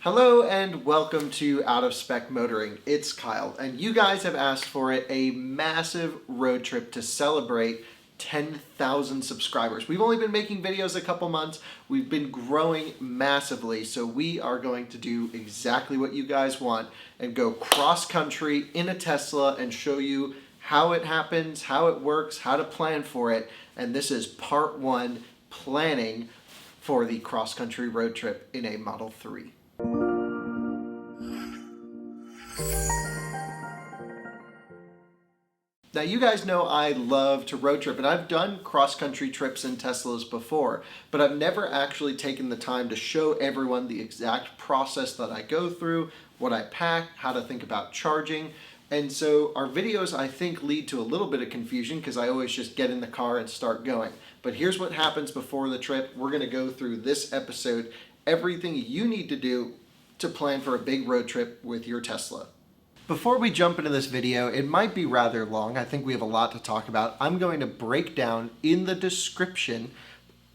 Hello and welcome to Out of Spec Motoring. It's Kyle, and you guys have asked for it, a massive road trip to celebrate 10,000 subscribers. We've only been making videos a couple months. We've been growing massively, so we are going to do exactly what you guys want and go cross country in a Tesla and show you how it happens, how it works, how to plan for it. And this is part one, planning for the cross country road trip in a Model 3. Now you guys know I love to road trip, and I've done cross-country trips in Teslas before, but I've never actually taken the time to show everyone the exact process that I go through, what I pack, how to think about charging. And so our videos, I think, lead to a little bit of confusion because I always just get in the car and start going. But here's what happens before the trip. We're going to go through this episode, everything you need to do to plan for a big road trip with your Tesla. Before we jump into this video, it might be rather long. I think we have a lot to talk about. I'm going to break down in the description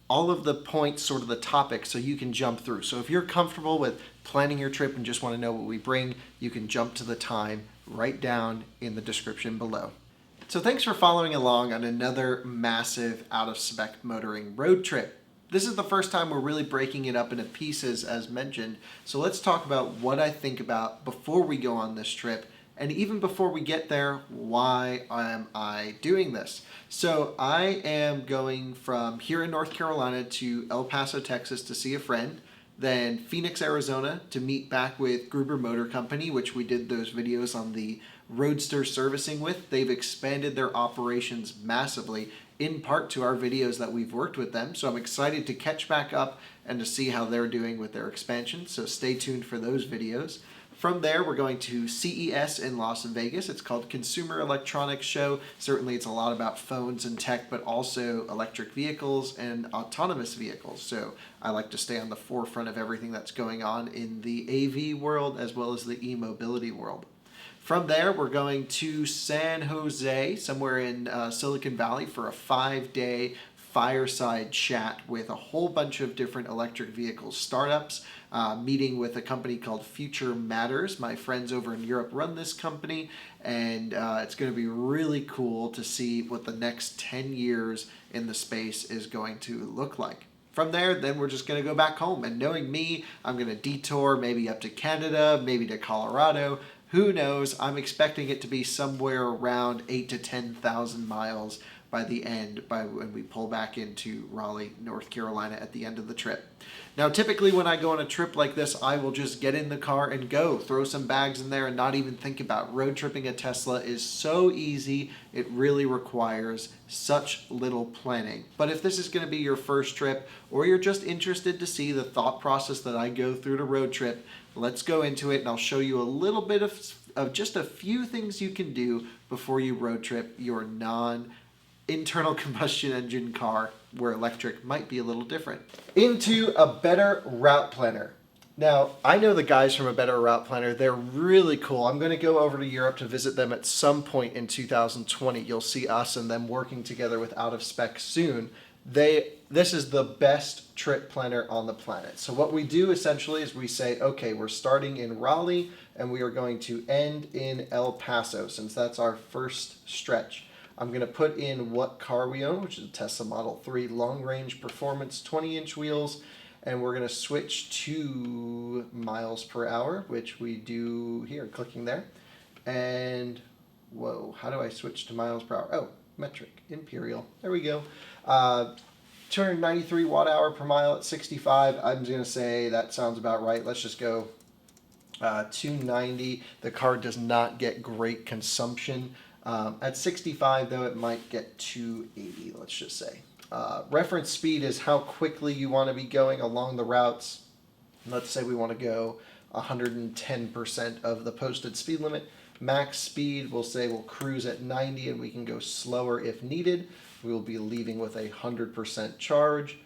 all of the points, sort of the topics, so you can jump through. So if you're comfortable with planning your trip and just want to know what we bring, you can jump to the time right down in the description below. So thanks for following along on another massive Out of Spec Motoring road trip. This is the first time we're really breaking it up into pieces, as mentioned. So let's talk about what I think about before we go on this trip, and even before we get there, why am I doing this? So I am going from here in North Carolina to El Paso, Texas to see a friend, then Phoenix, Arizona to meet back with Gruber Motor Company, which we did those videos on the Roadster servicing with. They've expanded their operations massively, in part to our videos that we've worked with them. So I'm excited to catch back up and to see how they're doing with their expansion. So stay tuned for those videos. From there, we're going to CES in Las Vegas. It's called Consumer Electronics Show. Certainly it's a lot about phones and tech, but also electric vehicles and autonomous vehicles. So I like to stay on the forefront of everything that's going on in the AV world as well as the e-mobility world. From there, we're going to San Jose, somewhere in Silicon Valley, for a 5-day fireside chat with a whole bunch of different electric vehicle startups, meeting with a company called Future Matters. My friends over in Europe run this company, and it's going to be really cool to see what the next 10 years in the space is going to look like. From there, then we're just going to go back home, and knowing me, I'm going to detour maybe up to Canada, maybe to Colorado. Who knows? I'm expecting it to be somewhere around 8,000 to 10,000 miles by the end, by when we pull back into Raleigh, North Carolina at the end of the trip. Now, typically when I go on a trip like this, I will just get in the car and go, throw some bags in there and not even think about. Road tripping a Tesla is so easy. It really requires such little planning. But if this is going to be your first trip, or you're just interested to see the thought process that I go through to road trip, let's go into it and I'll show you a little bit of just a few things you can do before you road trip your non-internal combustion engine car, where electric might be a little different. Into a Better Route Planner. Now, I know the guys from A Better Route Planner. They're really cool. I'm going to go over to Europe to visit them at some point in 2020. You'll see us and them working together with Out of Spec soon. This is the best trip planner on the planet. So what we do essentially is we say, okay, we're starting in Raleigh and we are going to end in El Paso, since that's our first stretch. I'm going to put in what car we own, which is a Tesla Model 3 long range performance 20-inch wheels, and we're going to switch to miles per hour, which we do here, clicking there. And whoa, how do I switch to miles per hour? Oh, metric, imperial. There we go. 293 watt hour per mile at 65. I'm going to say that sounds about right. Let's just go 290. The car does not get great consumption. At 65, though, it might get 280, let's just say. Reference speed is how quickly you want to be going along the routes. Let's say we want to go 110% of the posted speed limit. Max speed, we'll say we'll cruise at 90 and we can go slower if needed. We will be leaving with 100% charge.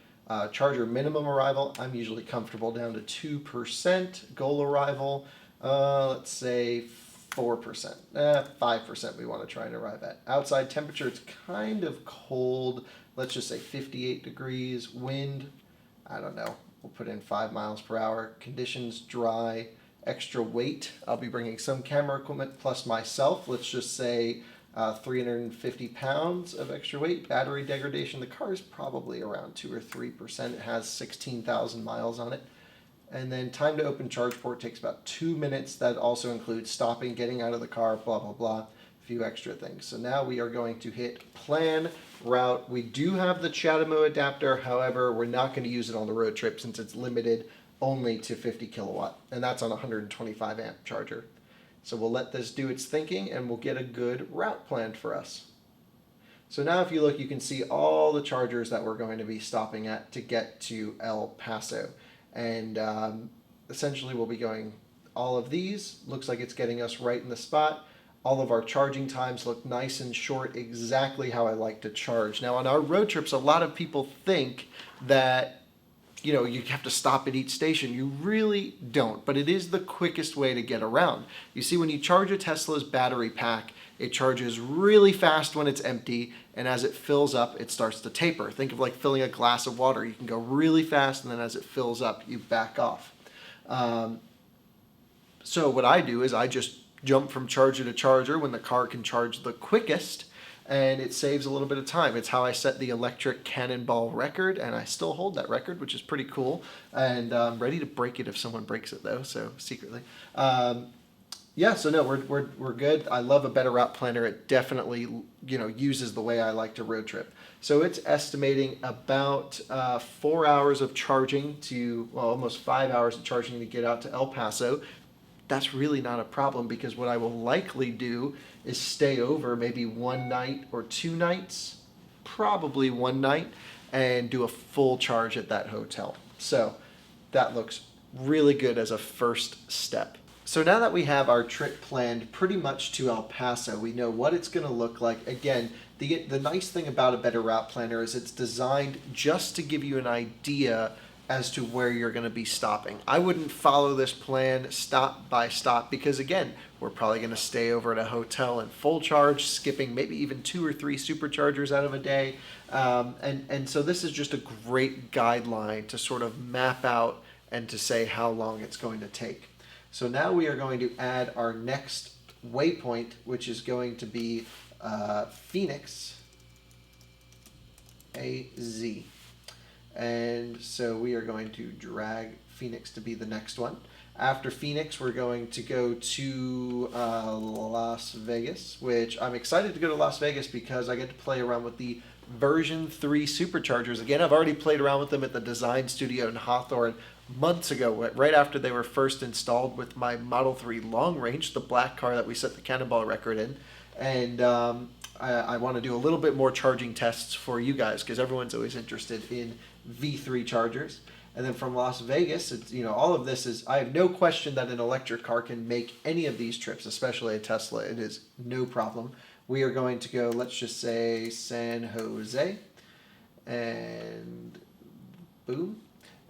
Charger minimum arrival, I'm usually comfortable down to 2%. Goal arrival, let's say 4%. 5% we want to try and arrive at. Outside temperature, it's kind of cold. Let's just say 58 degrees. Wind, I don't know, We'll put in 5 miles per hour. Conditions dry. Extra weight. I'll be bringing some camera equipment plus myself. Let's just say 350 pounds of extra weight. Battery degradation. The car is probably around 2 or 3%. It has 16,000 miles on it. And then time to open charge port takes about 2 minutes. That also includes stopping, getting out of the car, blah, blah, blah. A few extra things. So now we are going to hit plan route. We do have the Chatamo adapter. However, we're not going to use it on the road trip since it's limited only to 50 kilowatt. And that's on a 125 amp charger. So we'll let this do its thinking and we'll get a good route planned for us. So now if you look, you can see all the chargers that we're going to be stopping at to get to El Paso. And essentially we'll be going all of these. Looks like it's getting us right in the spot. All of our charging times look nice and short, exactly how I like to charge. Now on our road trips, a lot of people think that you have to stop at each station. You really don't, but it is the quickest way to get around. You see, when you charge a Tesla's battery pack, it charges really fast when it's empty, and as it fills up, it starts to taper. Think of like filling a glass of water. You can go really fast, and then as it fills up, you back off. So what I do is I just jump from charger to charger when the car can charge the quickest, and it saves a little bit of time. It's how I set the electric cannonball record, and I still hold that record, which is pretty cool. And I'm ready to break it if someone breaks it, though, so secretly. Yeah, so no, we're good. I love a better route planner. It definitely uses the way I like to road trip. So it's estimating about 4 hours of charging to, well, almost 5 hours of charging to get out to El Paso. That's really not a problem because what I will likely do is stay over maybe 1 night or 2 nights, probably 1 night, and do a full charge at that hotel. So that looks really good as a first step. So now that we have our trip planned pretty much to El Paso, we know what it's going to look like. Again, the nice thing about a better route planner is it's designed just to give you an idea as to where you're going to be stopping. I wouldn't follow this plan stop by stop because, again, we're probably going to stay over at a hotel and full charge, skipping maybe even 2 or 3 superchargers out of a day. And so this is just a great guideline to sort of map out and to say how long it's going to take. So now we are going to add our next waypoint, which is going to be Phoenix, AZ. And so we are going to drag Phoenix to be the next one. After Phoenix, we're going to go to Las Vegas, which I'm excited to go to Las Vegas because I get to play around with the version 3 superchargers. Again, I've already played around with them at the design studio in Hawthorne months ago, right after they were first installed with my Model 3 Long Range, the black car that we set the Cannonball record in. And I want to do a little bit more charging tests for you guys because everyone's always interested in V3 chargers. And then from Las Vegas, it's, all of this is, I have no question that an electric car can make any of these trips, especially a Tesla. It is no problem. We are going to go, let's just say San Jose, and boom.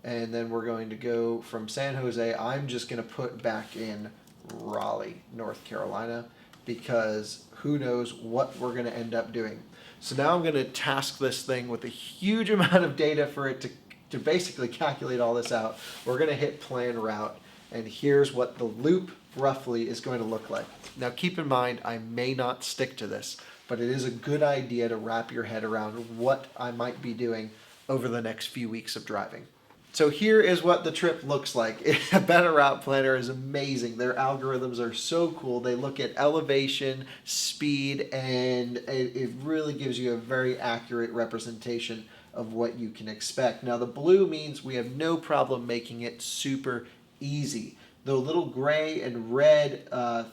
And then we're going to go from San Jose. I'm just going to put back in Raleigh, North Carolina, because who knows what we're going to end up doing. So now I'm going to task this thing with a huge amount of data for it to basically calculate all this out. We're going to hit plan route, and here's what the loop roughly is going to look like. Now keep in mind, I may not stick to this, but it is a good idea to wrap your head around what I might be doing over the next few weeks of driving. So here is what the trip looks like. A better route planner is amazing. Their algorithms are so cool. They look at elevation, speed, and it really gives you a very accurate representation of what you can expect. Now the blue means we have no problem making it super easy. The little gray and red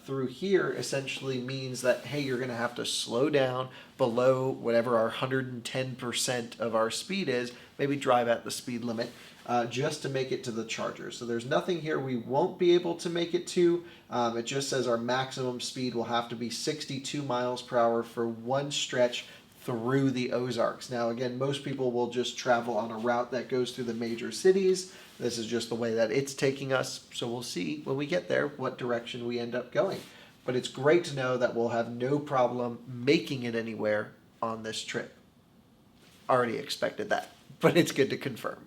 through here essentially means that, hey, you're going to have to slow down below whatever our 110% of our speed is, maybe drive at the speed limit, just to make it to the charger. So there's nothing here we won't be able to make it to. It just says our maximum speed will have to be 62 miles per hour for one stretch through the Ozarks. Now again, most people will just travel on a route that goes through the major cities. This is just the way that it's taking us, so we'll see when we get there what direction we end up going. But it's great to know that we'll have no problem making it anywhere on this trip. Already expected that, but it's good to confirm.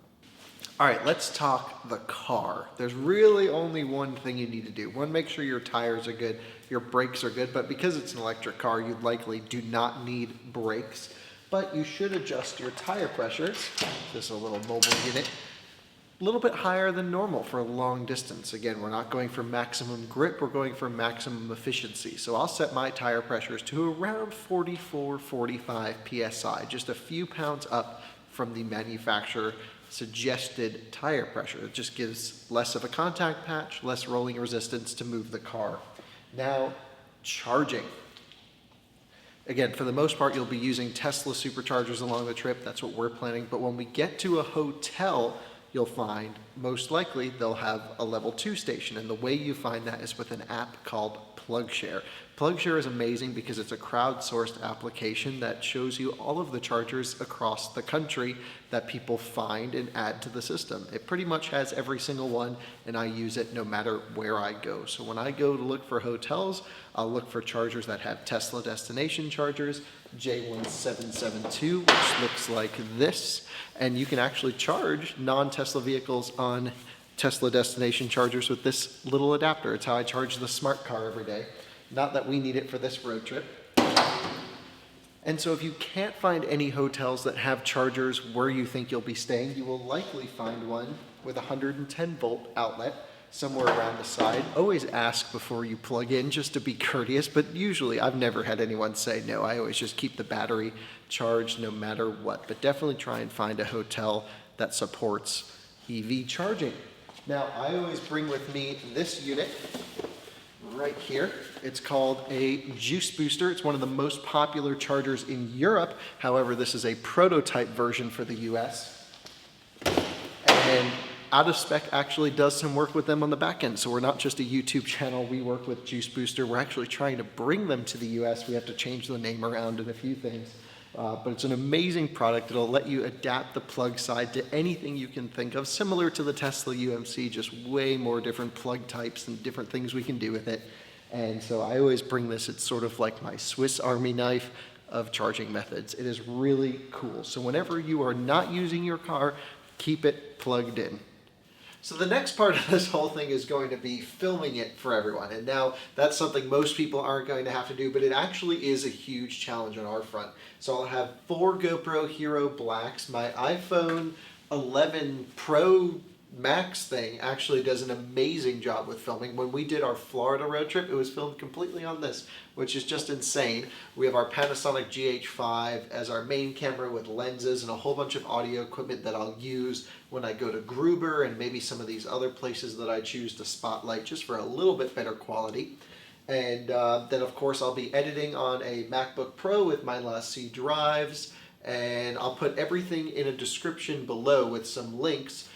All right, let's talk the car. There's really only one thing you need to do. One, make sure your tires are good, your brakes are good, but because it's an electric car, you likely do not need brakes, but you should adjust your tire pressures. This is a little mobile unit. A little bit higher than normal for a long distance. Again, we're not going for maximum grip, we're going for maximum efficiency. So I'll set my tire pressures to around 44, 45 PSI, just a few pounds up from the manufacturer suggested tire pressure. It just gives less of a contact patch, less rolling resistance to move the car. Now, charging. Again, for the most part, you'll be using Tesla superchargers along the trip. That's what we're planning. But when we get to a hotel, you'll find most likely they'll have a level 2 station. And the way you find that is with an app called PlugShare. PlugShare is amazing because it's a crowdsourced application that shows you all of the chargers across the country that people find and add to the system. It pretty much has every single one, and I use it no matter where I go. So when I go to look for hotels, I'll look for chargers that have Tesla destination chargers, J1772, which looks like this, and you can actually charge non-Tesla vehicles on Tesla destination chargers with this little adapter. It's how I charge the smart car every day. Not that we need it for this road trip. And so if you can't find any hotels that have chargers where you think you'll be staying, you will likely find one with a 110 volt outlet somewhere around the side. Always ask before you plug in, just to be courteous, but usually I've never had anyone say no. I always just keep the battery charged no matter what, but definitely try and find a hotel that supports EV charging. Now, I always bring with me this unit right here. It's called a Juice Booster. It's one of the most popular chargers in Europe. However, this is a prototype version for the US. And Out of Spec actually does some work with them on the back end. So we're not just a YouTube channel. We work with Juice Booster. We're actually trying to bring them to the US. We have to change the name around and a few things. But it's an amazing product. It'll let you adapt the plug side to anything you can think of, similar to the Tesla UMC, just way more different plug types and different things we can do with it. And so I always bring this. It's sort of like my Swiss Army knife of charging methods. It is really cool. So whenever you are not using your car, keep it plugged in. So the next part of this whole thing is going to be filming it for everyone. And now that's something most people aren't going to have to do, but it actually is a huge challenge on our front. So I'll have 4 GoPro Hero Blacks. My iPhone 11 Pro Max thing actually does an amazing job with filming. When we did our Florida road trip, it was filmed completely on this, which is just insane. We have our Panasonic GH5 as our main camera with lenses and a whole bunch of audio equipment that I'll use when I go to Gruber and maybe some of these other places that I choose to spotlight just for a little bit better quality. And then of course I'll be editing on a MacBook Pro with my LaCie drives, and I'll put everything in a description below with some links.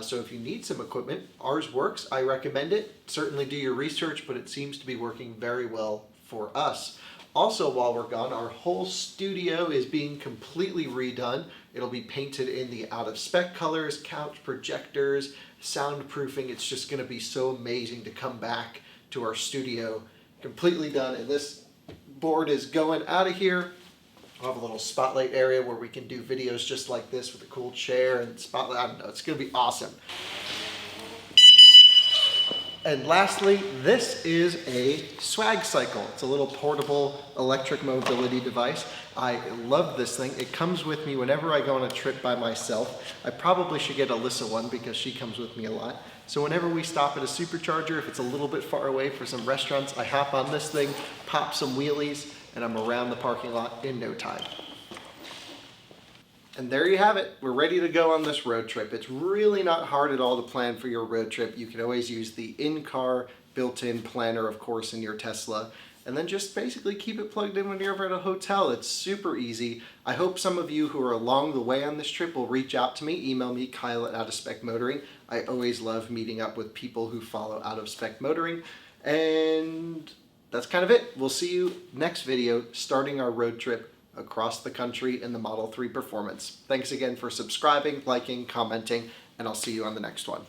So if you need some equipment, ours works. I recommend it. Certainly do your research, but it seems to be working very well for us. Also, while we're gone, our whole studio is being completely redone. It'll be painted in the out of spec colors, couch projectors, soundproofing. It's just going to be so amazing to come back to our studio completely done. And this board is going out of here. We'll have a little spotlight area where we can do videos just like this with a cool chair and spotlight. I don't know, it's going to be awesome. And lastly, this is a SwagCycle. It's a little portable electric mobility device. I love this thing. It comes with me whenever I go on a trip by myself. I probably should get Alyssa one because she comes with me a lot. So whenever we stop at a supercharger, if it's a little bit far away for some restaurants, I hop on this thing, pop some wheelies, and I'm around the parking lot in no time. And there you have it. We're ready to go on this road trip. It's really not hard at all to plan for your road trip. You can always use the in-car built-in planner, of course, in your Tesla, and then just basically keep it plugged in when you're ever at a hotel. It's super easy. I hope some of you who are along the way on this trip will reach out to me. Email me, Kyle at Out of Spec Motoring. I always love meeting up with people who follow Out of Spec Motoring. And that's kind of it. We'll see you next video, starting our road trip across the country in the Model 3 Performance. Thanks again for subscribing, liking, commenting, and I'll see you on the next one.